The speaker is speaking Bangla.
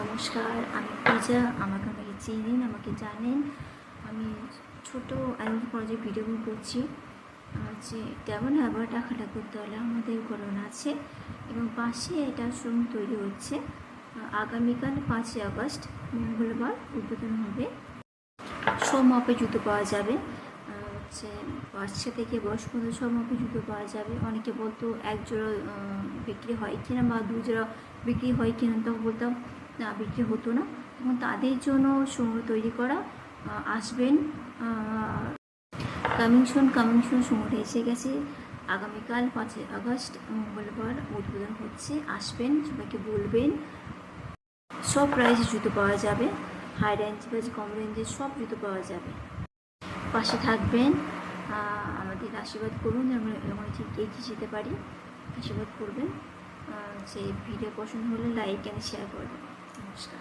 নমস্কার, আমি পূজা। আমাকে অনেকে চেনেন, আমাকে জানেন। আমি ছোটো অ্যানিমেল কলেজে ভিডিও করছি যে কেমন আবার টাকাটা করতে হলে আমাদের করোনা আছে এবং পাশে এটা শোরুম তৈরি হচ্ছে। আগামীকাল 5ই আগস্ট মঙ্গলবার উদ্বোধন হবে। সব মাপে জুতো পাওয়া যাবে, হচ্ছে বাচ্চা থেকে বয়স্ক পর্যন্ত সব মাপে জুতো পাওয়া যাবে। অনেকে বলতো এক জোড়া বিক্রি হয় কিনা বা দু জোড়া বিক্রি হয় কিনা, তখন বলতাম না, বিক্রি হতো না। তখন তাদের জন্য শোরুম তৈরি করা। আসবেন, কামিং সুন শোরুমটা এসে গেছে। আগামীকাল 5ই আগস্ট মঙ্গলবার উদ্বোধন হচ্ছে। আসবেন, সবাইকে বলবেন। সব প্রাইসে জুতো পাওয়া যাবে, হাই রেঞ্জ বা কম রেঞ্জের সব জুতো পাওয়া যাবে। পাশে থাকবেন, আমাদের আশীর্বাদ করুন, আমরা ঠিক এগিয়ে যেতে পারি। আশীর্বাদ করবেন। যে ভিডিও পছন্দ হলে লাইক অ্যান্ড শেয়ার করবেন। নমস্কার।